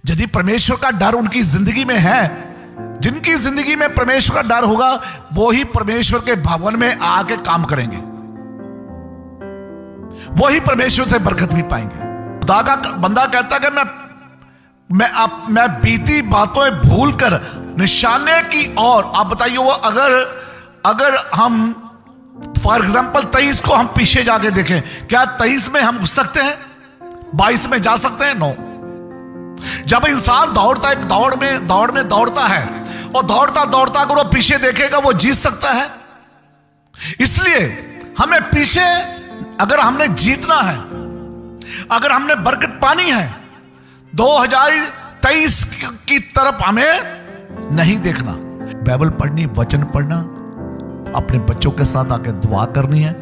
यदि परमेश्वर का डर उनकी जिंदगी में है, जिनकी जिंदगी में परमेश्वर का डर होगा, वो ही परमेश्वर के भवन में आके काम करेंगे, वो ही परमेश्वर से बरकत भी पाएंगे। खुदा का बंदा कहता है कि मैं बीती बातों भूल कर निशाने की और, आप बताइए वो अगर हम फॉर एग्जाम्पल 23 को हम पीछे जाके देखें, क्या 23 में हम घुस सकते हैं? 22 में जा सकते हैं? नो। जब इंसान दौड़ता है, दौड़ में दौड़ता है और दौड़ता अगर वो पीछे देखेगा वो जीत सकता है। इसलिए हमें पीछे, अगर हमने जीतना है, अगर हमने बरकत पानी है, 2023 की तरफ हमें नहीं देखना। बाइबल पढ़नी, वचन पढ़ना, अपने बच्चों के साथ आके दुआ करनी है,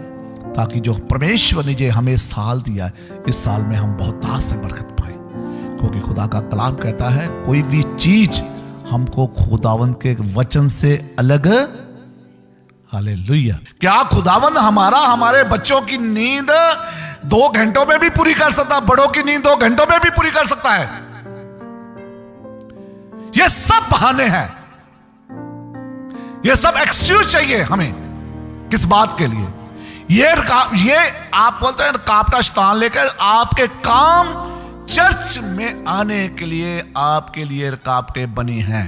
ताकि जो परमेश्वर ने जो हमें साल दिया है, इस साल में हम बहुत ताज से बरकत पाए। क्योंकि खुदा का कलाम कहता है कोई भी चीज हमको खुदावंद के वचन से अलग, हालेलुया। क्या खुदावंद हमारे बच्चों की नींद 2 घंटों में भी पूरी कर सकता है? बड़ों की नींद 2 घंटों में भी पूरी कर सकता है? ये सब बहाने हैं, ये सब एक्सक्यूज चाहिए हमें। किस बात के लिए? ये आप बोलते हैं कापटा शैतान लेकर आपके काम चर्च में आने के लिए आपके लिए रुकावटें बनी हैं।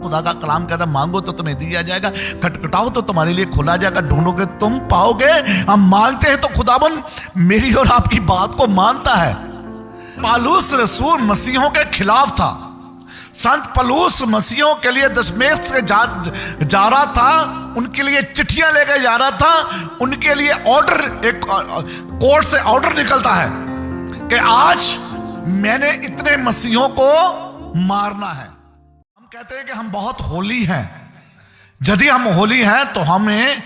खुदा का कलाम कहता है मांगो तो तुम्हें दिया जाएगा, खटखटाओ तो तुम्हारे लिए खोला जाएगा, ढूंढोगे तुम पाओगे। हम मांगते हैं तो खुदाबंद मेरी और आपकी बात को मानता है। पौलुस रसूल मसीहों के खिलाफ था। संत पौलुस मसीहों के लिए दशमेश से जा रहा था, उनके लिए चिट्ठियां लेकर जा रहा था, उनके लिए ऑर्डर, एक कोर्ट से ऑर्डर निकलता है कि आज मैंने इतने मसीहों को मारना है। हम कहते हैं कि हम बहुत होली हैं। यदि हम होली हैं तो हमें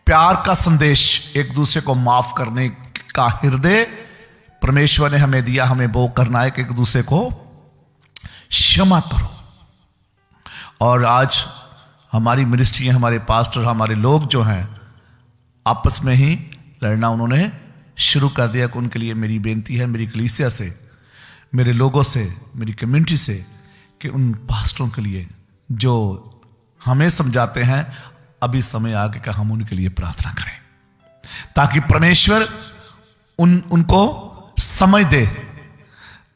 प्यार का संदेश, एक दूसरे को माफ करने का हृदय परमेश्वर ने हमें दिया। हमें वो करना है कि एक दूसरे को क्षमा करो। और आज हमारी मिनिस्ट्री, हमारे पास्टर, हमारे लोग जो हैं आपस में ही लड़ना उन्होंने शुरू कर दिया। कि उनके लिए मेरी बेनती है, मेरी कलीसिया से, मेरे लोगों से, मेरी कम्युनिटी से, कि उन पास्टरों के लिए जो हमें समझाते हैं, अभी समय आ गया कि हम उनके लिए प्रार्थना करें, ताकि परमेश्वर उनको समझ दे,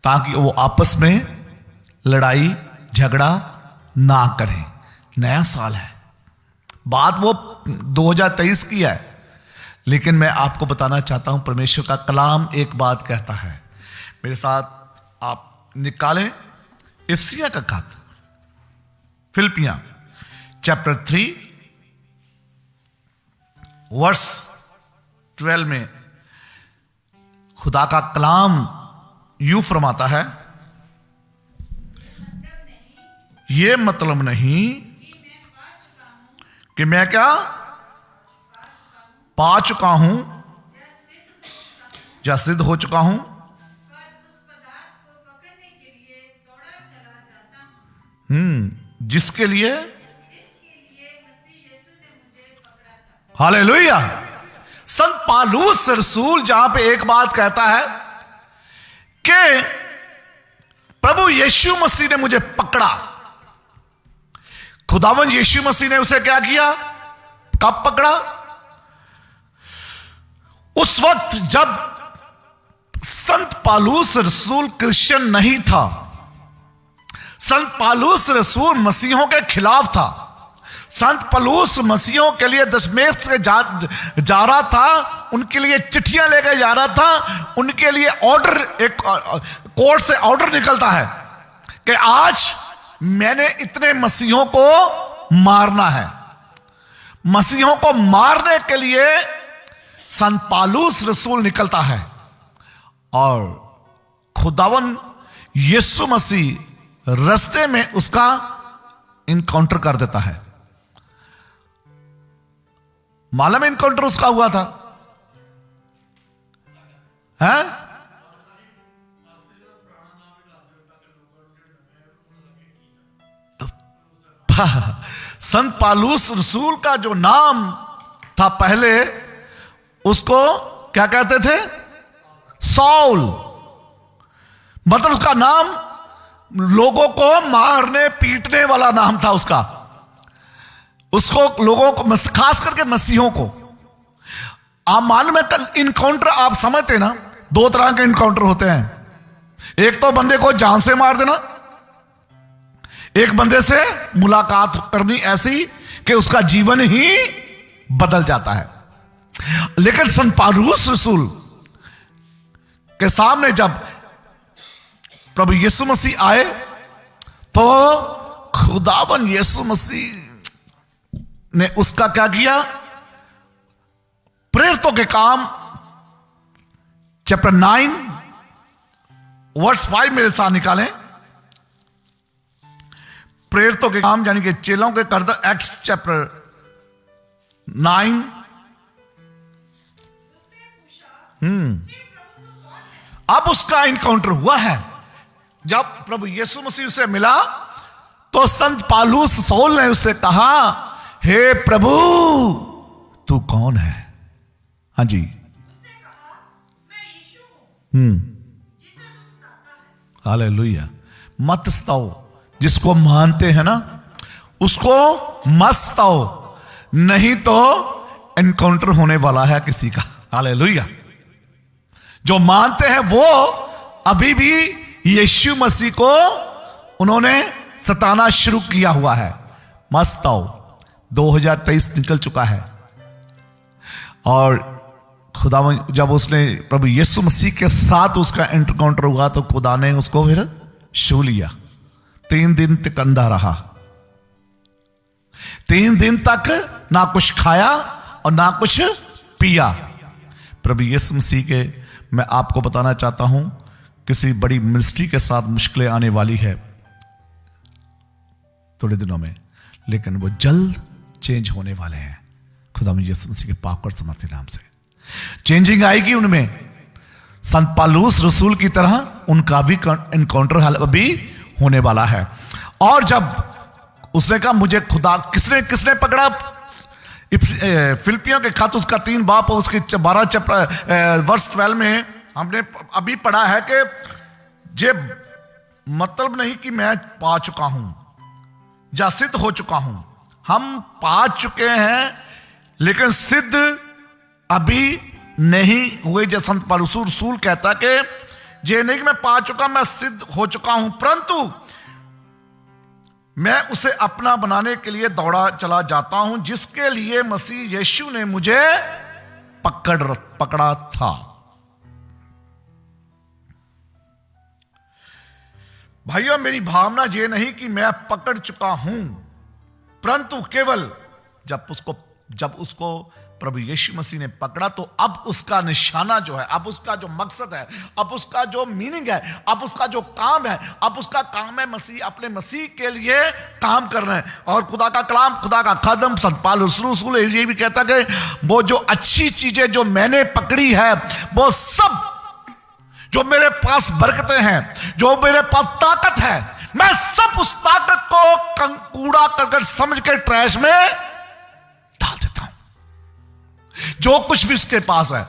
ताकि वो आपस में लड़ाई झगड़ा ना करें। नया साल है, बात वो 2023 की है, लेकिन मैं आपको बताना चाहता हूं परमेश्वर का कलाम एक बात कहता है। मेरे साथ आप निकालें इफिसियों का खत, फिलिपियां चैप्टर 3 वर्स 12 में खुदा का कलाम यूं फरमाता है, ये मतलब नहीं कि मैं क्या पा चुका हूं या सिद्ध हो चुका हूं, जिसके लिए हालेलुया। संत पौलुस रसूल जहां पे एक बात कहता है कि प्रभु यीशु मसीह ने मुझे पकड़ा। खुदावंद यीशु मसीह ने उसे क्या किया? कब पकड़ा? उस वक्त जब संत पौलुस रसूल क्रिश्चियन नहीं था, संत पौलुस रसूल मसीहों के खिलाफ था, संत पौलुस मसीहों के लिए दशमेश से जा रहा था, उनके लिए चिट्ठियां लेकर जा रहा था, उनके लिए ऑर्डर, एक कोर्ट से ऑर्डर निकलता है कि आज मैंने इतने मसीहों को मारना है। मसीहों को मारने के लिए संत पौलुस रसूल निकलता है और खुदावन यीशु मसीह रास्ते में उसका इनकाउंटर कर देता है। मालूम इनकाउंटर उसका हुआ था, है? संत पौलुस रसूल का जो नाम था पहले, उसको क्या कहते थे? सौल। मतलब उसका नाम लोगों को मारने पीटने वाला नाम था उसका। उसको लोगों को, खास करके मसीहों को, आप मालूम है कल इनकाउंटर आप समझते ना, दो तरह के इनकाउंटर होते हैं। एक तो बंदे को जान से मार देना, एक बंदे से मुलाकात करनी ऐसी कि उसका जीवन ही बदल जाता है। लेकिन संत पौलुस रसूल के सामने जब प्रभु यीशु मसीह आए तो खुदावन यीशु मसीह ने उसका क्या किया? प्रेरितों के काम चैप्टर 9 वर्स 5 मेरे साथ निकालें। प्रेरितों के काम यानी कि चेलों के करतब, एक्ट्स चैप्टर 9। अब उसका इनकाउंटर हुआ है। जब प्रभु यीशु मसीह उसे मिला तो संत पौलुस सौल ने उससे कहा, हे प्रभु तू कौन है? हाँ जी, हालेलुया। मत सताओ, जिसको मानते हैं ना उसको मत सताओ, नहीं तो एनकाउंटर होने वाला है किसी का। हालेलुया। जो मानते हैं वो अभी भी यीशु मसीह को उन्होंने सताना शुरू किया हुआ है। मत सताओ। 2023 निकल चुका है और खुदा जब उसने प्रभु यीशु मसीह के साथ उसका एनकाउंटर हुआ तो खुदा ने उसको फिर छू लिया। 3 दिन तक अंधा रहा। 3 दिन तक ना कुछ खाया और ना कुछ पिया। प्रभु यीशु मसीह के मैं आपको बताना चाहता हूं, किसी बड़ी मिनिस्ट्री के साथ मुश्किलें आने वाली है थोड़े दिनों में, लेकिन वो जल्द चेंज होने वाले हैं। खुदा यीशु मसीह के पाक और समर्थी नाम से चेंजिंग आएगी उनमें। संत पौलुस रसूल की तरह उनका भी एनकाउंटर अभी होने वाला है। और जब उसने कहा मुझे खुदा किसने पकड़ा, फिलिपियों के खत उसका 3 बाब उसके 12 चैप्टर वर्ष 12 में हमने अभी पढ़ा है कि ये मतलब नहीं कि मैं पा चुका हूं या सिद्ध हो चुका हूं। हम पा चुके हैं लेकिन सिद्ध अभी नहीं हुए। जैसे संत पौलुस रसूल कहता कि ये नहीं कि मैं पा चुका, मैं सिद्ध हो चुका हूं, परंतु मैं उसे अपना बनाने के लिए दौड़ा चला जाता हूं जिसके लिए मसीह यीशु ने मुझे पकड़ा था। भाइयों, मेरी भावना ये नहीं कि मैं पकड़ चुका हूं, परंतु केवल जब उसको प्रभु यीशु मसीह ने पकड़ा तो अब उसका निशाना जो है, अब उसका जो मकसद है, अब उसका जो मीनिंग है, अब उसका जो काम है, अब उसका काम है मसीह अपने मसीह के लिए काम करना है। और खुदा का कलाम, खुदा का कदम, संत पौलुस रसूल ये भी कहता है कि वो जो अच्छी चीजें जो मैंने पकड़ी है, वो सब जो मेरे पास बरकतें हैं, जो मेरे पास ताकत है, मैं सब उस ताकत को कूड़ा करके समझ के ट्रैश में डाल देता हूं, जो कुछ भी उसके पास है।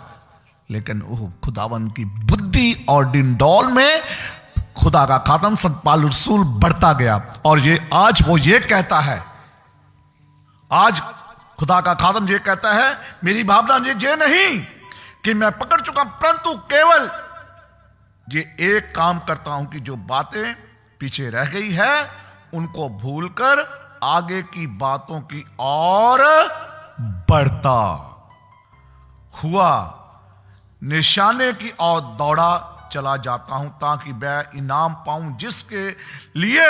लेकिन वो खुदावन की बुद्धि और डिंडौल में खुदा का खातम संत पौलुस रसूल बढ़ता गया। और ये आज वो ये कहता है, आज खुदा का खातम ये कहता है, मेरी भावना ये नहीं कि मैं पकड़ चुका, परंतु केवल ये एक काम करता हूं कि जो बातें पीछे रह गई है उनको भूलकर आगे की बातों की ओर बढ़ता हुआ निशाने की ओर दौड़ा चला जाता हूं ताकि मैं इनाम पाऊं जिसके लिए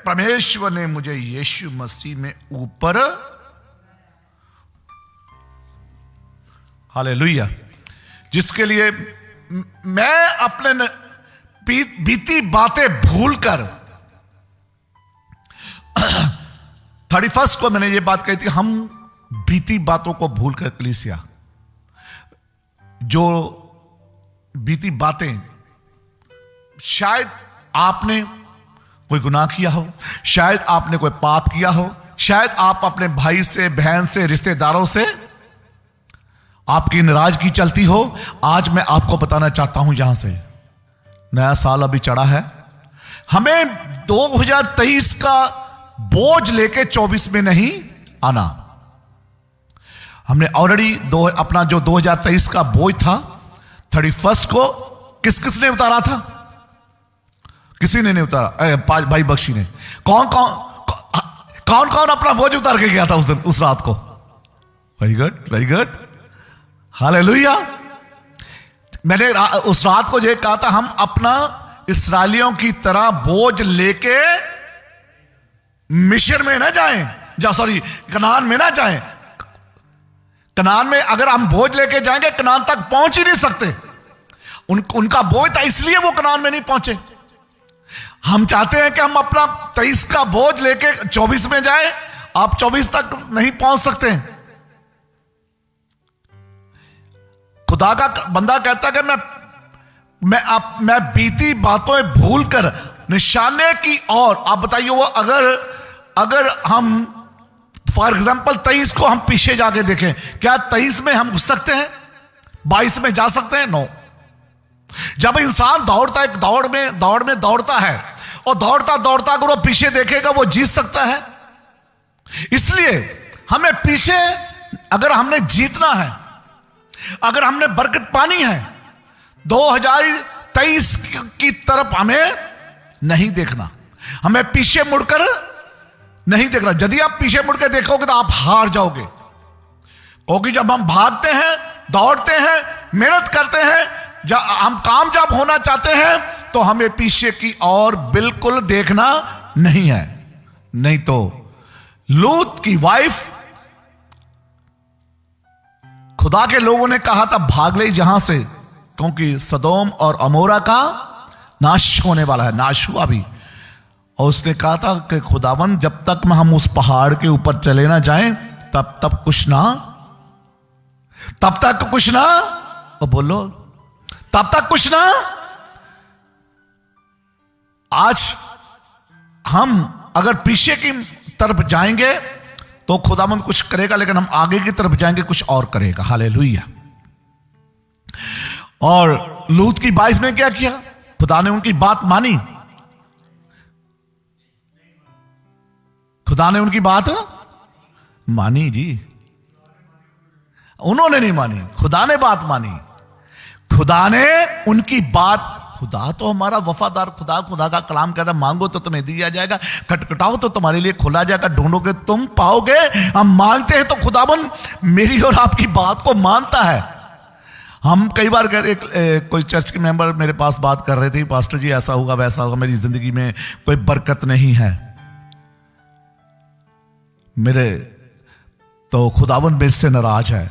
परमेश्वर ने मुझे यीशु मसीह में ऊपर, हालेलुया, जिसके लिए मैं अपने बीती बातें भूलकर 31 को मैंने ये बात कही थी, हम बीती बातों को भूलकर कलीसिया, जो बीती बातें, शायद आपने कोई गुनाह किया हो, शायद आपने कोई पाप किया हो, शायद आप अपने भाई से, बहन से, रिश्तेदारों से आपकी नाराजगी चलती हो। आज मैं आपको बताना चाहता हूं, यहां से नया साल अभी चढ़ा है, हमें 2023 का बोझ लेके 24 में नहीं आना। हमने ऑलरेडी अपना जो 2023 का बोझ था 31 को किसने उतारा था? किसी ने नहीं उतारा, भाई बख्शी ने। कौन कौन अपना बोझ उतार के गया था उस रात को? Very good, very good, hallelujah. मैंने उस रात को ये कहा था, हम अपना इस्राएलियों की तरह बोझ लेके मिस्र में ना जाएं, सॉरी कनान में ना जाएं। कनान में अगर हम बोझ लेके जाएंगे कनान तक पहुंच ही नहीं सकते। उनका बोझ था इसलिए वो कनान में नहीं पहुंचे। हम चाहते हैं कि हम अपना 23 का बोझ लेके 24 में जाए। आप 24 तक नहीं पहुंच सकते। खुदा का बंदा कहता है कि मैं बीती बातों भूल कर निशाने की और, आप बताइए वो अगर हम फॉर एग्जाम्पल 23 को हम पीछे जाके देखें, क्या 23 में हम घुस सकते हैं? 22 में जा सकते हैं? नो। जब इंसान दौड़ता है, दौड़ में दौड़ता है और दौड़ता दौड़ता अगर वो पीछे देखेगा वो जीत सकता है। इसलिए हमें पीछे, अगर हमने जीतना है, अगर हमने बरकत पानी है, 2023 की तरफ हमें नहीं देखना, हमें पीछे मुड़कर नहीं देखना। यदि आप पीछे मुड़कर देखोगे तो आप हार जाओगे। क्योंकि जब हम भागते हैं, दौड़ते हैं, मेहनत करते हैं, जब हम कामयाब होना चाहते हैं तो हमें पीछे की ओर बिल्कुल देखना नहीं है। नहीं तो लूत की वाइफ, खुदा के लोगों ने कहा था भाग ले यहां से, क्योंकि सदोम और अमोरा का नाश होने वाला है। नाश हुआ भी। और उसने कहा था कि खुदावंद जब तक हम उस पहाड़ के ऊपर चले ना जाएं तब तक कुछ ना, और बोलो तब तक कुछ ना। आज हम अगर पीछे की तरफ जाएंगे तो खुदावंद कुछ करेगा, लेकिन हम आगे की तरफ जाएंगे कुछ और करेगा। हालेलुया। और लूत की वाइफ ने क्या किया? खुदा ने उनकी बात मानी। खुदा ने उनकी बात मानी जी। उन्होंने नहीं मानी, खुदा ने बात मानी। खुदा ने उनकी बात, खुदा तो हमारा वफादार खुदा का कलाम कहता है मांगो तो तुम्हें दिया जाएगा, खटखटाओ तो तुम्हारे लिए खोला जाएगा, ढूंढोगे तुम पाओगे। हम मांगते हैं तो खुदाबंद मेरी और आपकी बात को मानता है। हम कई बार कहते, कोई चर्च के मेंबर मेरे पास बात कर रहे थे, पास्टर जी ऐसा होगा वैसा होगा, मेरी जिंदगी में कोई बरकत नहीं है मेरे, तो खुदाबंद मेरे से नाराज है।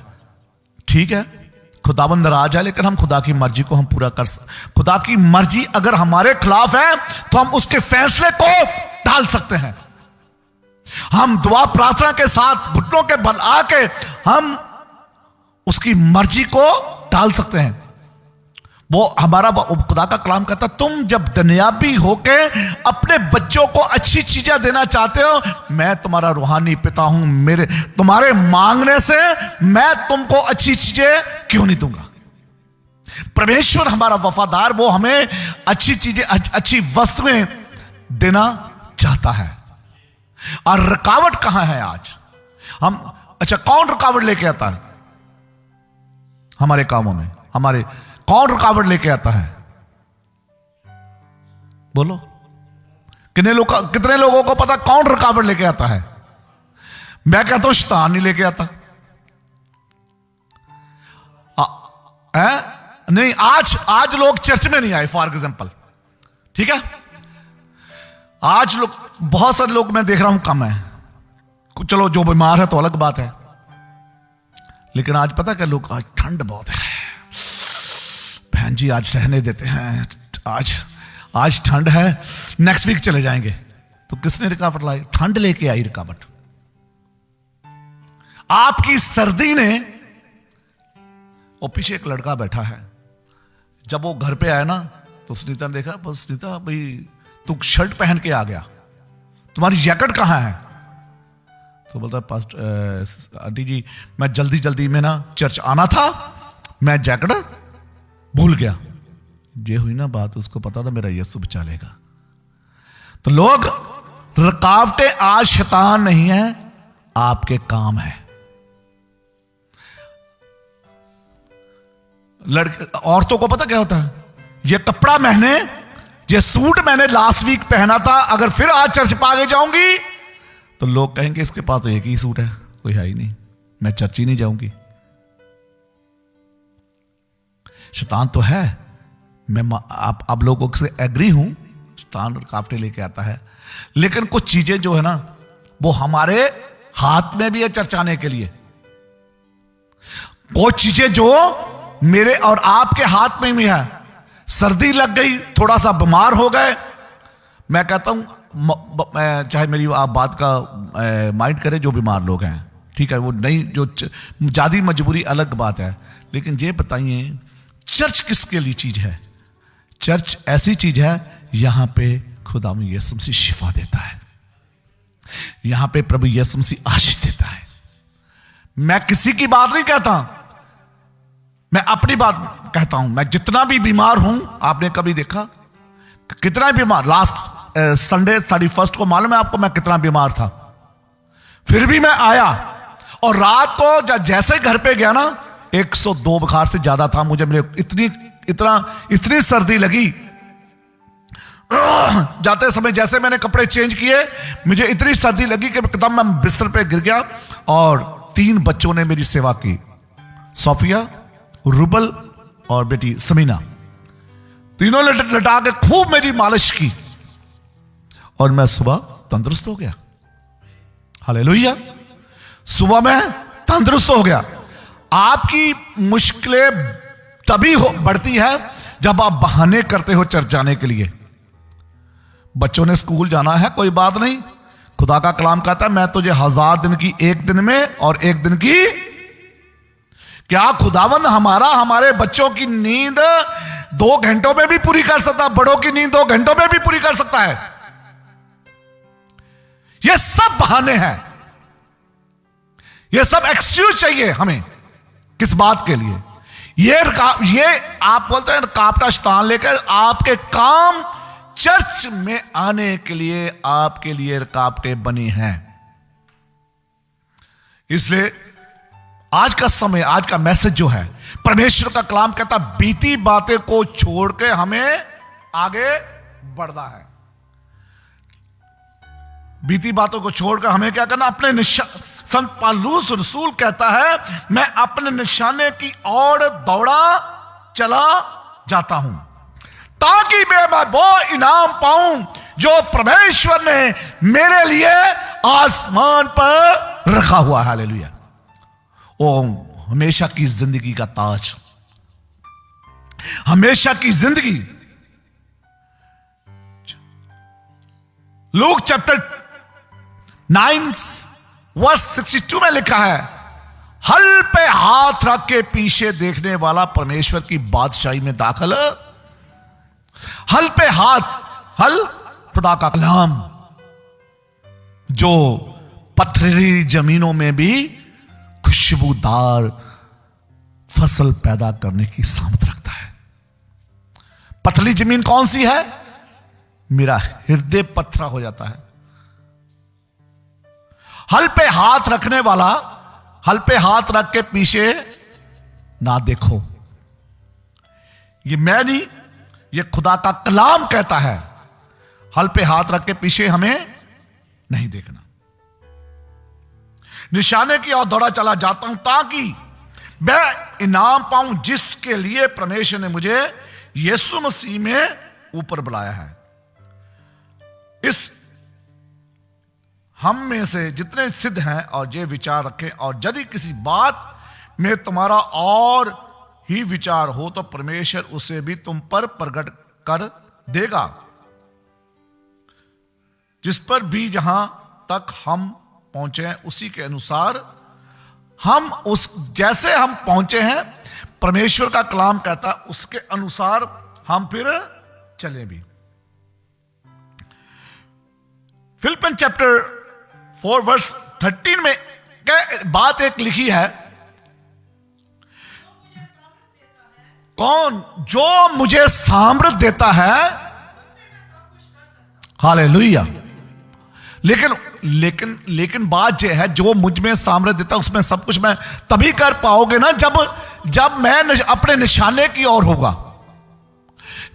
ठीक है, खुदाबंद नाराज है, लेकिन हम खुदा की मर्जी को हम पूरा कर सकते। खुदा की मर्जी अगर हमारे खिलाफ है तो हम उसके फैसले को टाल सकते हैं। हम दुआ प्रार्थना के साथ घुटनों के बल आके हम उसकी मर्जी को टाल सकते हैं। वो हमारा खुदा का कलाम कहता, तुम जब दुनियावी होके अपने बच्चों को अच्छी चीजें देना चाहते हो, मैं तुम्हारा रूहानी पिता हूं, मेरे तुम्हारे मांगने से मैं तुमको अच्छी चीजें क्यों नहीं दूंगा। परमेश्वर हमारा वफादार, वो हमें अच्छी चीजें, अच्छी वस्तुएं देना चाहता है। और रुकावट कहां है आज? हम, अच्छा कौन रुकावट लेके आता है हमारे कामों में? हमारे कौन रुकावट लेके आता है? बोलो, कितने लोगों को पता कौन रुकावट लेके आता है? मैं कहता हूं शैतान नहीं लेके आता नहीं। आज लोग चर्च में नहीं आए फॉर एग्जांपल, ठीक है। आज लोग, बहुत सारे लोग मैं देख रहा हूं कम है। चलो जो बीमार है तो अलग बात है, लेकिन आज पता क्या लोग, आज ठंड बहुत है बहन जी, आज रहने देते हैं, आज ठंड है, नेक्स्ट वीक चले जाएंगे। तो किसने रुकावट लाई? ठंड लेके आई रुकावट। आपकी सर्दी ने, वो पीछे एक लड़का बैठा है, जब वो घर पे आया ना तो सुनीता ने देखा, बस सुनीता भाई तू शर्ट पहन के आ गया, तुम्हारी जैकेट कहां है? तो बोलता पास्ट आंटी जी मैं जल्दी में ना चर्च आना था, मैं जैकेट भूल गया। ये हुई ना बात, उसको पता था मेरा यीशु बचा लेगा। तो लोग, रुकावटें आज शैतान नहीं है, आपके काम है। लड़के औरतों को पता क्या होता है, ये कपड़ा मैंने, ये सूट मैंने लास्ट वीक पहना था, अगर फिर आज चर्च पा के जाऊंगी तो लोग कहेंगे इसके पास तो एक ही सूट है, कोई है ही नहीं, मैं चर्च ही नहीं जाऊंगी। शैतान तो है, मैं आप लोगों से एग्री हूं, शैतान रुकावटें लेके आता है, लेकिन कुछ चीजें जो है ना वो हमारे हाथ में भी है चर्च आने के लिए। वो चीजें जो मेरे और आपके हाथ में भी है। सर्दी लग गई, थोड़ा सा बीमार हो गए, मैं कहता हूं, चाहे मेरी आप बात का माइंड करे, जो बीमार लोग हैं ठीक है, वो नहीं, जो ज्यादा मजबूरी अलग बात है, लेकिन ये बताइए चर्च किसके लिए चीज है? चर्च ऐसी चीज है यहां पे खुदा में यीशु मसीह शिफा देता है, यहां पे प्रभु यीशु मसीह आशीष देता है। मैं किसी की बात नहीं कहता, मैं अपनी बात कहता हूं। मैं जितना भी बीमार हूं, आपने कभी देखा कितना बीमार, लास्ट संडे 31 को मालूम है आपको मैं कितना बीमार था, फिर भी मैं आया और रात को जैसे घर पे गया ना 102 बुखार से ज्यादा था मुझे, मेरे इतनी सर्दी लगी। जाते समय जैसे मैंने कपड़े चेंज किए, मुझे इतनी सर्दी लगी कि एकदम मैं बिस्तर पे गिर गया। और 3 बच्चों ने मेरी सेवा की, सोफिया, रुबल और बेटी समीना, तीनों लटा के खूब मेरी मालिश की और मैं सुबह तंदुरुस्त हो गया। हालेलुया, सुबह मैं तंदुरुस्त हो गया। आपकी मुश्किलें तभी बढ़ती है जब आप बहाने करते हो चर्च जाने के लिए। बच्चों ने स्कूल जाना है, कोई बात नहीं, खुदा का कलाम कहता है मैं तुझे 1000 दिन की एक दिन में और एक दिन की, क्या खुदावंद हमारे बच्चों की नींद 2 घंटों में भी पूरी कर सकता है? बड़ों की नींद 2 घंटों में भी पूरी कर सकता है? ये सब बहाने हैं, ये सब एक्सक्यूज चाहिए हमें। किस बात के लिए? ये आप बोलते हैं रुकावट शैतान लेकर आपके काम चर्च में आने के लिए, आपके लिए रुकावटें बनी हैं। इसलिए आज का समय, आज का मैसेज जो है, परमेश्वर का कलाम कहता बीती बातें को छोड़ के हमें आगे बढ़ना है। बीती बातों को छोड़कर हमें क्या करना? अपने संत पौलुस रसूल कहता है मैं अपने निशाने की ओर दौड़ा चला जाता हूं ताकि मैं वो इनाम पाऊं जो परमेश्वर ने मेरे लिए आसमान पर रखा हुआ है। हालेलुया, ओ हमेशा की जिंदगी का ताज, हमेशा की जिंदगी। लूक चैप्टर 9 वर्स 62 में लिखा है, हल पे हाथ रख के पीछे देखने वाला परमेश्वर की बादशाही में दाखिल। हल पे हाथ, हल खुदा का कलाम जो पथरीली जमीनों में भी खुशबूदार फसल पैदा करने की सामर्थ रखता है। पथरीली जमीन कौन सी है? मेरा हृदय पथरा हो जाता है। हल पे हाथ रखने वाला, हल पे हाथ रख के पीछे ना देखो। ये मैं नहीं, ये खुदा का कलाम कहता है, हल पे हाथ रख के पीछे हमें नहीं देखना। निशाने की ओर दौड़ा चला जाता हूं ताकि मैं इनाम पाऊं जिसके लिए परमेश्वर ने मुझे यीशु मसीह में ऊपर बुलाया है। इस हम में से जितने सिद्ध हैं और ये विचार रखें, और यदि किसी बात में तुम्हारा और ही विचार हो तो परमेश्वर उसे भी तुम पर प्रकट कर देगा। जिस पर भी जहां तक हम पहुंचे उसी के अनुसार हम जैसे हम पहुंचे हैं, परमेश्वर का कलाम कहता उसके अनुसार हम फिर चले भी। फिलिपियन चैप्टर 4 वर्स 13 में बात एक लिखी है, कौन जो मुझे सामर्थ देता है, हालेलुया। लेकिन लेकिन लेकिन बात यह है, जो मुझ में सामर्थ्य देता उसमें सब कुछ मैं तभी कर पाओगे ना जब मैं अपने निशाने की ओर होगा।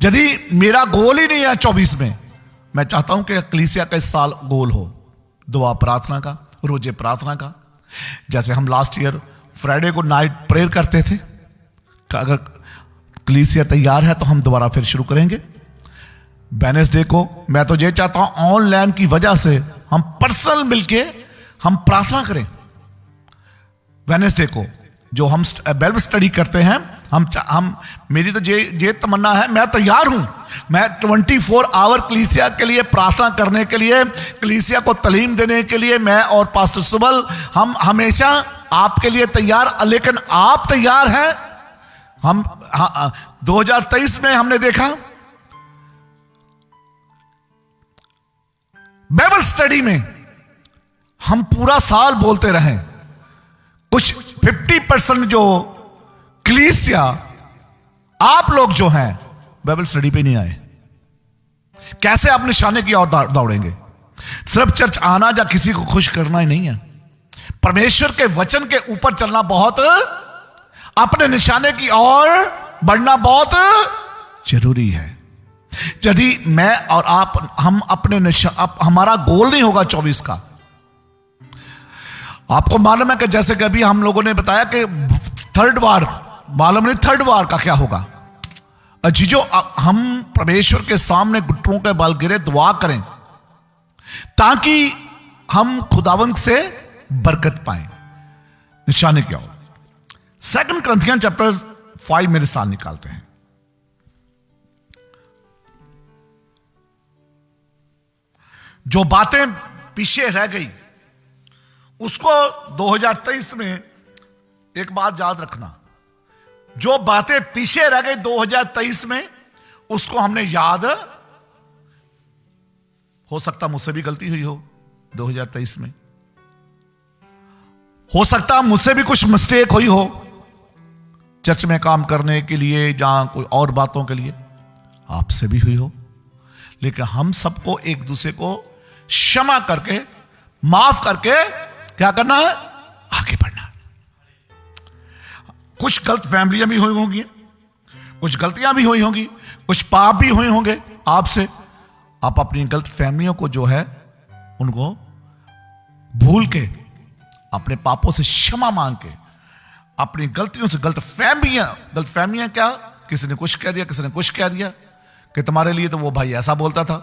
यदि मेरा गोल ही नहीं है 24 में, मैं चाहता हूं कि कलीसिया का इस साल गोल हो दुआ प्रार्थना का, रोजे प्रार्थना का। जैसे हम लास्ट ईयर फ्राइडे को नाइट प्रेयर करते थे, अगर कलीसिया तैयार है तो हम दोबारा फिर शुरू करेंगे। वेडनेसडे को मैं तो ये चाहता हूं ऑनलाइन की वजह से हम पर्सनल मिलके हम प्रार्थना करें। वेडनेसडे को जो हम बाइबल स्टडी करते हैं, हम मेरी तो ये तमन्ना है, मैं तैयार हूं। मैं 24 आवर कलीसिया के लिए प्रार्थना करने के लिए, कलीसिया को तालीम देने के लिए, मैं और पास्टर सुबल हम हमेशा आपके लिए तैयार। लेकिन आप तैयार हैं? हम 2023 में हमने देखा बाइबल स्टडी में हम पूरा साल बोलते रहे, कुछ 50% जो कलीसिया आप लोग जो हैं बाइबल स्टडी पे नहीं आए। कैसे आप निशाने की ओर दौड़ेंगे? सिर्फ चर्च आना या किसी को खुश करना ही नहीं है, परमेश्वर के वचन के ऊपर चलना बहुत, अपने निशाने की ओर बढ़ना बहुत जरूरी है। यदि मैं और आप हम अपने हमारा गोल नहीं होगा 24 का। आपको मालूम है कि जैसे कि अभी हम लोगों ने बताया कि थर्ड वार, मालूम नहीं थर्ड वार का क्या होगा। जीजो हम परमेश्वर के सामने घुटनों के बल गिरे दुआ करें ताकि हम खुदावंत से बरकत पाएं, निशाने क्या हो। 2 Corinthians चैप्टर 5 मेरे साथ निकालते हैं। जो बातें पीछे रह गई उसको 2023 में एक बात याद रखना, जो बातें पीछे रह गई 2023 में उसको हमने याद, हो सकता मुझसे भी गलती हुई हो 2023 में, हो सकता मुझसे भी कुछ मिस्टेक हुई हो चर्च में काम करने के लिए, जहां कोई और बातों के लिए आपसे भी हुई हो। लेकिन हम सबको एक दूसरे को क्षमा करके, माफ करके क्या करना है? आगे बढ़ना। कुछ गलत फैमिलियां भी हुई होंगी, कुछ गलतियां भी हुई होंगी, कुछ पाप भी हुए होंगे आपसे। आप अपनी गलत फैमिलियों को जो है उनको भूल के, अपने पापों से क्षमा मांग के, अपनी गलतियों से, गलत फैमिलियां क्या, किसी ने कुछ कह दिया, किसी ने कुछ कह दिया कि तुम्हारे लिए तो वो भाई ऐसा बोलता था,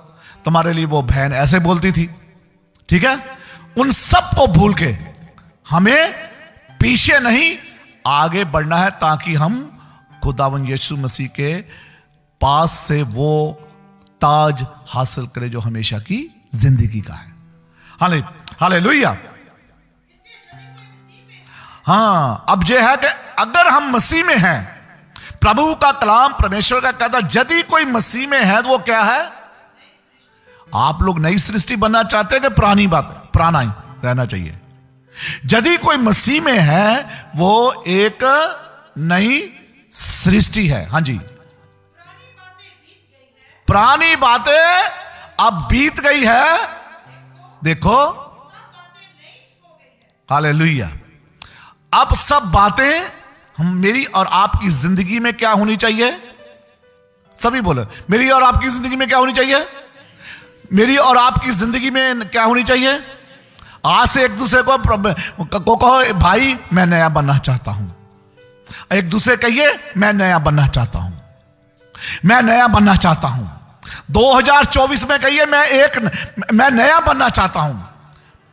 तुम्हारे लिए वो बहन ऐसे बोलती थी, ठीक है। उन सब को भूल के हमें पीछे नहीं आगे बढ़ना है ताकि हम खुदावन यीशु मसीह के पास से वो ताज हासिल करें जो हमेशा की जिंदगी का है। हालेलुया। हाँ, अब यह है कि अगर हम मसीह में हैं, प्रभु का कलाम परमेश्वर का कहता है यदि कोई मसीह में है तो वो क्या है? आप लोग नई सृष्टि बनना चाहते हैं कि पुरानी बात, पुराना ही रहना चाहिए? यदि कोई मसीह में है वो एक नई सृष्टि है। हाँ जी, पुरानी बातें अब बीत गई है, देखो। हालेलुया। अब सब बातें हम, मेरी और आपकी जिंदगी में क्या होनी चाहिए? सभी बोले, मेरी और आपकी जिंदगी में क्या होनी चाहिए? मेरी और आपकी जिंदगी में क्या होनी चाहिए? आज से एक दूसरे को कहो भाई मैं नया बनना चाहता हूं। एक दूसरे कहिए मैं नया बनना चाहता हूं, मैं नया बनना चाहता हूं। 2024 में कहिए मैं नया बनना चाहता हूं।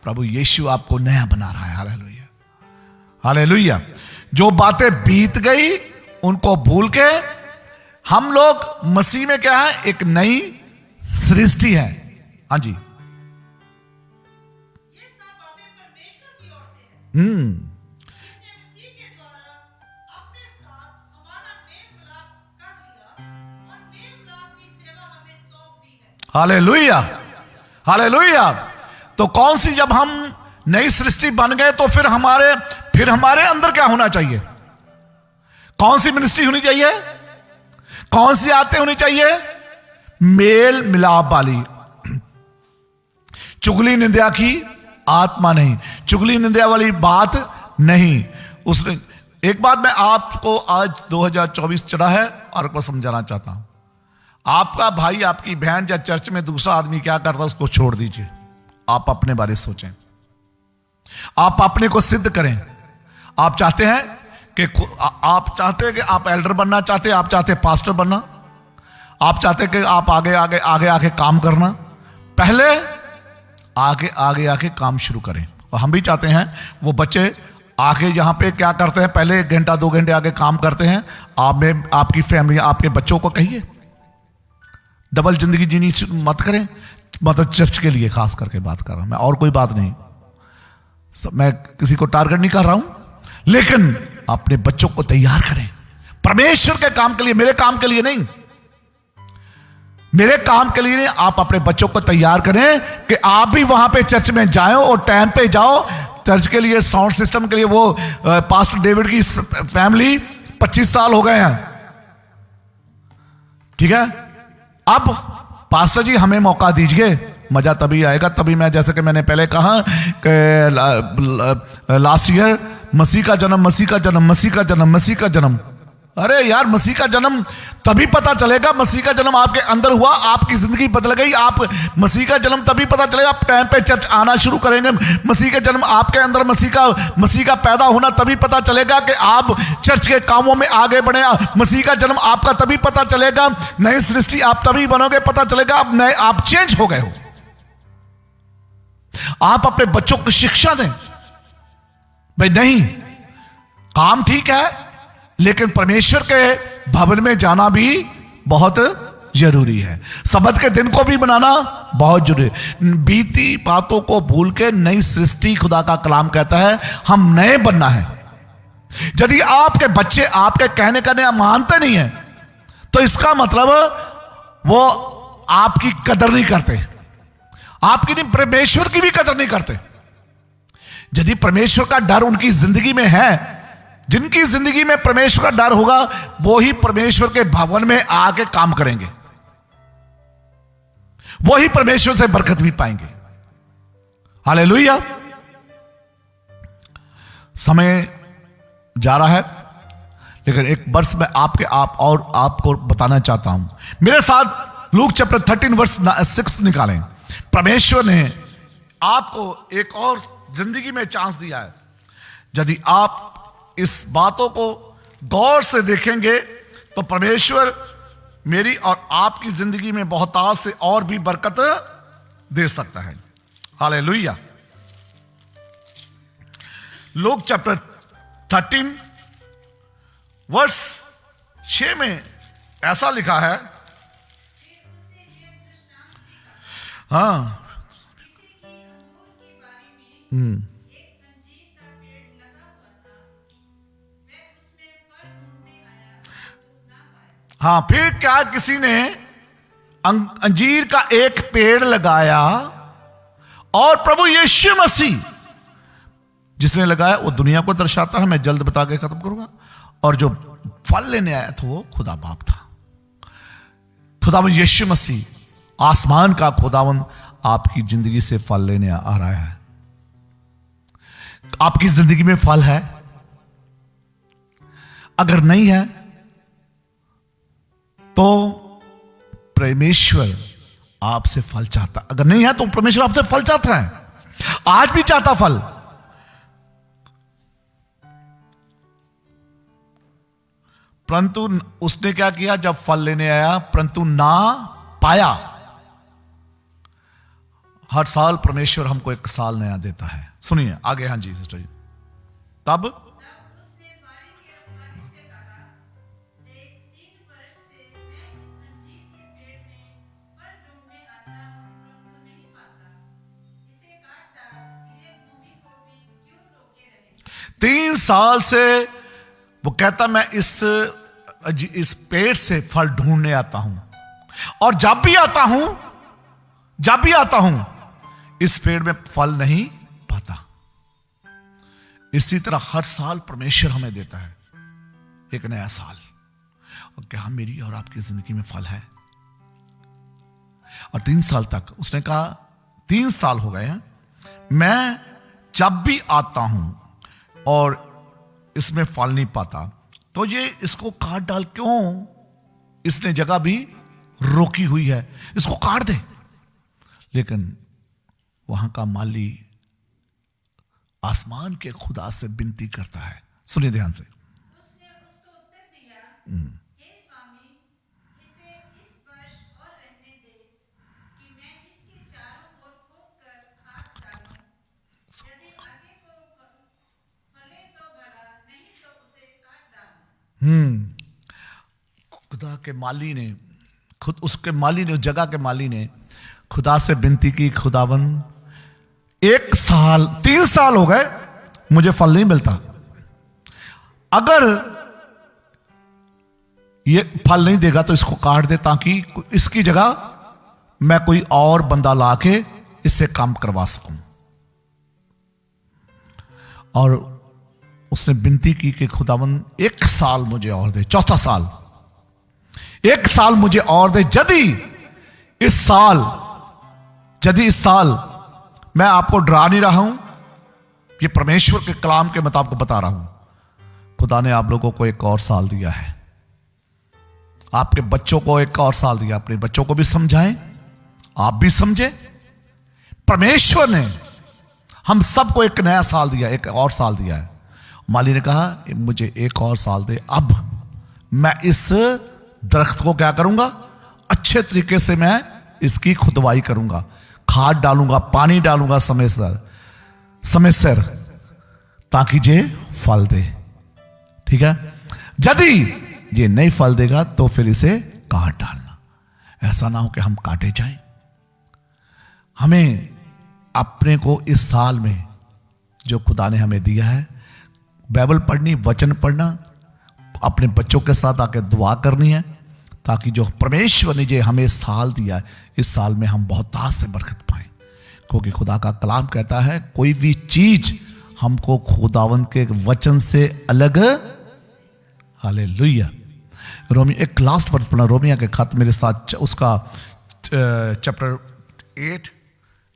प्रभु यीशु आपको नया बना रहा है। Hallelujah, hallelujah. जो बातें बीत गई उनको भूल के हम लोग मसीह में क्या है? एक नई सृष्टि है। हाँ जी, हालेलुया, हालेलुया। तो कौन सी, जब हम नई सृष्टि बन गए तो फिर हमारे अंदर क्या होना चाहिए? कौन सी मिनिस्ट्री होनी चाहिए? कौन सी आते होनी चाहिए? मेल मिलाप वाली। चुगली निंदा की आत्मा नहीं, चुगली निंदा वाली बात नहीं। उसने एक बात मैं आपको आज 2024 चढ़ा है और आपको समझाना चाहता हूं। आपका भाई, आपकी बहन या चर्च में दूसरा आदमी क्या करता है उसको छोड़ दीजिए। आप अपने बारे सोचें, आप अपने को सिद्ध करें। आप चाहते हैं कि आप एल्डर बनना चाहते हैं, आप चाहते हैं पास्टर बनना, आप चाहते हैं कि आप आगे काम करना। पहले आगे काम शुरू करें। और हम भी चाहते हैं वो बच्चे आगे यहां पे क्या करते हैं, पहले 1 घंटा 2 घंटे आगे काम करते हैं। आपकी फैमिली, आपके बच्चों को कहिए डबल जिंदगी जीनी मत करें। मतलब चर्च के लिए खास करके बात कर रहा हूं मैं, और कोई बात नहीं। मैं किसी को टारगेट नहीं कर रहा हूं, लेकिन अपने बच्चों को तैयार करें परमेश्वर के काम के लिए, मेरे काम के लिए नहीं, मेरे काम के लिए नहीं। आप अपने बच्चों को तैयार करें कि आप भी वहां पे चर्च में जाएं और टाइम पे जाओ। चर्च के लिए, साउंड सिस्टम के लिए, वो पास्टर डेविड की फैमिली 25 साल हो गए हैं, ठीक है। अब पास्टर जी हमें मौका दीजिए, मजा तभी आएगा। तभी मैं, जैसे कि मैंने पहले कहा कि लास्ट ईयर मसीह का जन्म। अरे यार, मसीह का जन्म तभी पता चलेगा, मसीह का जन्म आपके अंदर हुआ, आपकी जिंदगी बदल गई। आप मसीह का जन्म तभी पता चलेगा, आप टाइम पे चर्च आना शुरू करेंगे। मसीह का जन्म आपके अंदर, मसीह का पैदा होना तभी पता चलेगा कि आप चर्च के कामों में आगे बढ़े। मसीह का जन्म आपका तभी पता चलेगा, नई सृष्टि आप तभी बनोगे, पता चलेगा आप चेंज हो गए हो। आप अपने बच्चों को शिक्षा दें, भाई नहीं, काम ठीक है, लेकिन परमेश्वर के भवन में जाना भी बहुत जरूरी है। सब्त के दिन को भी बनाना बहुत जरूरी है। बीती बातों को भूल के नई सृष्टि, खुदा का कलाम कहता है हम नए बनना है। यदि आपके बच्चे आपके कहने का नहीं मानते नहीं है, तो इसका मतलब वो आपकी कदर नहीं करते, आपकी नहीं, परमेश्वर की भी कदर नहीं करते। यदि परमेश्वर का डर उनकी जिंदगी में है, जिनकी जिंदगी में परमेश्वर का डर होगा, वो ही परमेश्वर के भवन में आके काम करेंगे, वो ही परमेश्वर से बरकत भी पाएंगे। हालेलुया। समय जा रहा है, लेकिन एक वर्ष में आपको बताना चाहता हूं। मेरे साथ लूक चैप्टर 13 वर्स 6 निकालें। परमेश्वर ने आपको एक और जिंदगी में चांस दिया है। यदि आप इस बातों को गौर से देखेंगे तो परमेश्वर मेरी और आपकी जिंदगी में बहुतायत से और भी बरकत दे सकता है। हालेलुया। लूक चैप्टर 13 वर्स 6 में ऐसा लिखा है, हाँ, हाँ, फिर क्या किसी ने अंजीर का एक पेड़ लगाया और प्रभु यीशु मसीह जिसने लगाया वो दुनिया को दर्शाता है, मैं जल्द बता के खत्म करूंगा। और जो फल लेने आया था वो खुदा बाप था। खुदावंद यीशु मसीह, आसमान का खुदावंद आपकी जिंदगी से फल लेने आ रहा है। आपकी जिंदगी में फल है? अगर नहीं है तो परमेश्वर आपसे फल चाहता। अगर नहीं है तो परमेश्वर आपसे फल चाहता है, आज भी चाहता फल। परंतु उसने क्या किया, जब फल लेने आया परंतु ना पाया। हर साल परमेश्वर हमको एक साल नया देता है। सुनिए आगे। हाँ जी सिस्टर जी। तब उसने बारी के रखवाले से कहा, देख 3 वर्ष से मैं इस अंजीर के पेड़ में फल ढूंढने आता हूं, परंतु नहीं पाता। इसे काट डाल, ये भूमि को भी क्यों रोके रहे। 3 साल से वो कहता मैं इस पेड़ से फल ढूंढने आता हूं, और जब भी आता हूं इस पेड़ में फल नहीं पाता। इसी तरह हर साल परमेश्वर हमें देता है एक नया साल। और क्या मेरी और आपकी जिंदगी में फल है? और 3 साल तक उसने कहा 3 साल हो गए हैं, मैं जब भी आता हूं और इसमें फल नहीं पाता, तो ये इसको काट डाल, क्यों? इसने जगह भी रोकी हुई है, इसको काट दे। लेकिन वहां का माली आसमान के खुदा से विनती करता है। सुनिए ध्यान से। उसने उसको उत्तर दिया, हे स्वामी, इसे इस वर्ष और रहने दे कि मैं इसके चारों ओर खोदकर खाद डालूं। यदि आगे को फले तो भला, नहीं तो उसे काट डालूं। खुदा के माली ने उस जगह के माली ने खुदा से विनती की, खुदाबंद 1 साल 3 साल हो गए, मुझे फल नहीं मिलता। अगर ये फल नहीं देगा तो इसको काट दे, ताकि इसकी जगह मैं कोई और बंदा लाके इससे काम करवा सकूं। और उसने विनती की कि खुदावंद 1 साल मुझे और दे, चौथा साल, 1 साल मुझे और दे। यदि इस साल मैं आपको डरा नहीं रहा हूं, ये परमेश्वर के कलाम के मुताबिक बता रहा हूं, खुदा ने आप लोगों को 1 और साल दिया है। आपके बच्चों को 1 और साल दिया। अपने बच्चों को भी समझाएं, आप भी समझें। परमेश्वर ने हम सबको 1 नया साल दिया, 1 और साल दिया है। माली ने कहा मुझे 1 और साल दे, अब मैं इस दरख्त को क्या करूंगा, अच्छे तरीके से मैं इसकी खुदवाई करूंगा, खाद डालूंगा, पानी डालूंगा समय से, ताकि ये फल दे। ठीक है? यदि ये नहीं फल देगा तो फिर इसे काट डालना। ऐसा ना हो कि हम काटे जाएं। हमें अपने को इस साल में जो खुदा ने हमें दिया है, बाइबल पढ़नी, वचन पढ़ना, अपने बच्चों के साथ आकर दुआ करनी है, ताकि जो परमेश्वर ने जो हमें साल दिया है, इस साल में हम बहुत ताज से बरकत पाएं। क्योंकि खुदा का कलाम कहता है कोई भी चीज हमको खुदावंद के वचन से अलग, हालेलुया। एक लास्ट वर्स पढ़ना, रोमिया के खत मेरे साथ, उसका चैप्टर 8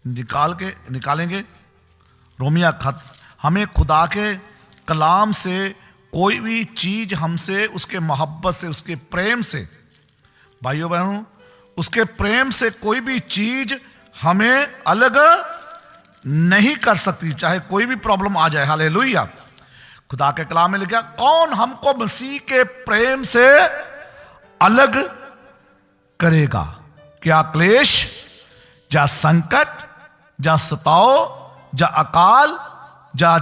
निकालेंगे। रोमिया खत, हमें खुदा के कलाम से कोई भी चीज हमसे, उसके मोहब्बत से, उसके प्रेम से, भाइयों बहनों, उसके प्रेम से कोई भी चीज हमें अलग नहीं कर सकती, चाहे कोई भी प्रॉब्लम आ जाए। हालेलुया। खुदा के कलाम में लिखा, कौन हमको मसीह के प्रेम से अलग करेगा? क्या क्लेश, जा संकट, जा सताओ, जा अकाल, जा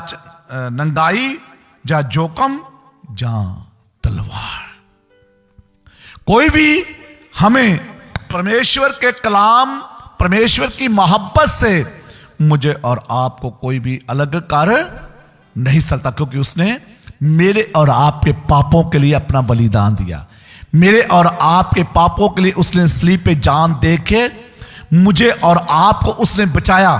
नंगाई, जा जोखम, जा तलवार। कोई भी हमें परमेश्वर के कलाम, परमेश्वर की मोहब्बत से मुझे और आपको कोई भी अलग कर नहीं सकता, क्योंकि उसने मेरे और आपके पापों के लिए अपना बलिदान दिया। मेरे और आपके पापों के लिए उसने सलीब पे जान दे के मुझे और आपको उसने बचाया,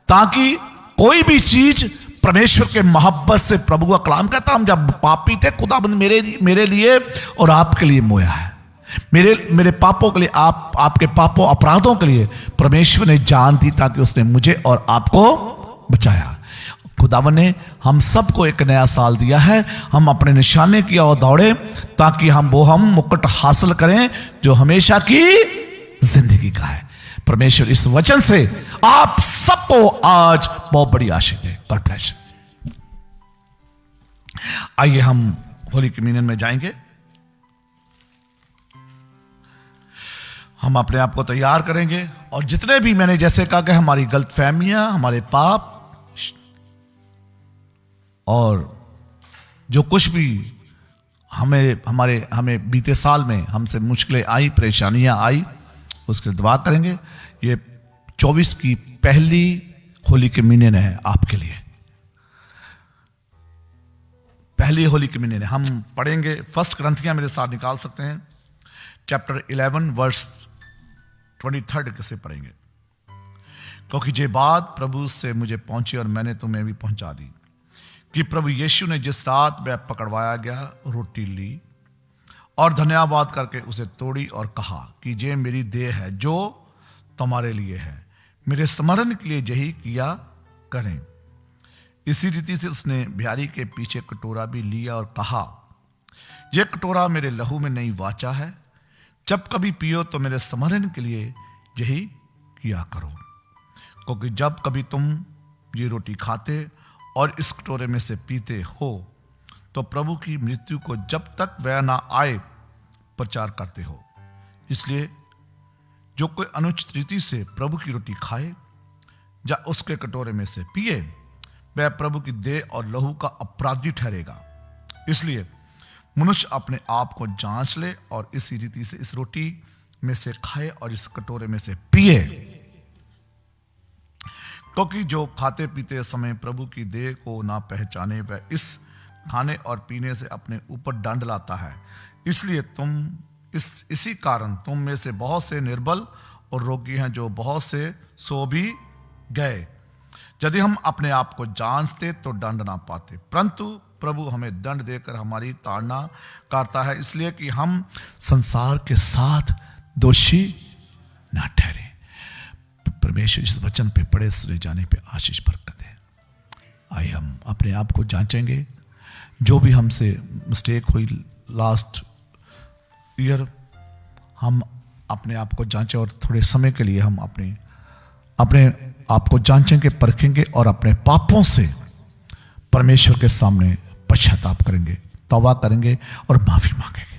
ताकि कोई भी चीज परमेश्वर के मोहब्बत से, प्रभु का कलाम कहता, हम जब पापी थे, खुदाबंद मेरे लिए और आपके लिए मोया है। मेरे पापों के लिए, आपके पापों अपराधों के लिए परमेश्वर ने जान दी, ताकि उसने मुझे और आपको बचाया। खुदावन ने हम सबको 1 नया साल दिया है। हम अपने निशाने की ओर दौड़े, ताकि हम मुकुट हासिल करें जो हमेशा की जिंदगी का है। परमेश्वर इस वचन से आप सबको आज बहुत बड़ी आशीष दे। God bless. आइए हम होली कम्युनियन में जाएंगे। हम अपने आप को तैयार करेंगे, और जितने भी मैंने जैसे कहा कि हमारी गलतफहमियां, हमारे पाप और जो कुछ भी हमें बीते साल में हमसे मुश्किलें आई, परेशानियां आई, उसके दुआ करेंगे। ये 24 की पहली होली कम्युनियन है आपके लिए, पहली होली कम्युनियन है। हम पढ़ेंगे 1 कुरिन्थियों, मेरे साथ निकाल सकते हैं, चैप्टर 11 वर्स 23 कैसे पढ़ेंगे। क्योंकि ये बात प्रभु से मुझे पहुंची और मैंने तुम्हें भी पहुंचा दी, कि प्रभु यीशु ने जिस रात वह पकड़वाया गया, रोटी ली और धन्यवाद करके उसे तोड़ी और कहा कि ये मेरी देह है जो तुम्हारे लिए है, मेरे स्मरण के लिए यही किया करें। इसी रीति से उसने बिहारी के पीछे कटोरा भी लिया और कहा, यह कटोरा मेरे लहू में नई वाचा है, जब कभी पियो तो मेरे स्मरण के लिए यही किया करो। क्योंकि जब कभी तुम ये रोटी खाते और इस कटोरे में से पीते हो तो प्रभु की मृत्यु को जब तक वह ना आए प्रचार करते हो। इसलिए जो कोई अनुचित रीति से प्रभु की रोटी खाए या उसके कटोरे में से पिए, वह प्रभु की देह और लहू का अपराधी ठहरेगा। इसलिए मनुष्य अपने आप को जांच ले और इसी रीति से इस रोटी में से खाए और इस कटोरे में से पिए। क्योंकि जो खाते पीते समय प्रभु की देह को ना पहचाने वह इस खाने और पीने से अपने ऊपर दंड लाता है। इसलिए तुम इसी कारण तुम में से बहुत से निर्बल और रोगी हैं, जो बहुत से सो भी गए। यदि हम अपने आप को जांचते तो दंड ना पाते, परंतु प्रभु हमें दंड देकर हमारी ताड़ना करता है, इसलिए कि हम संसार के साथ दोषी ना ठहरे। परमेश्वर इस वचन पे पड़े सुने जाने पे आशीष बरकत है। आइए हम अपने आप को जांचेंगे। जो भी हमसे मिस्टेक हुई लास्ट ईयर, हम अपने आप को जांचें और थोड़े समय के लिए हम अपने आप को जांचेंगे, परखेंगे और अपने पापों से परमेश्वर के सामने पश्चाताप करेंगे, तौबा करेंगे और माफी मांगेंगे।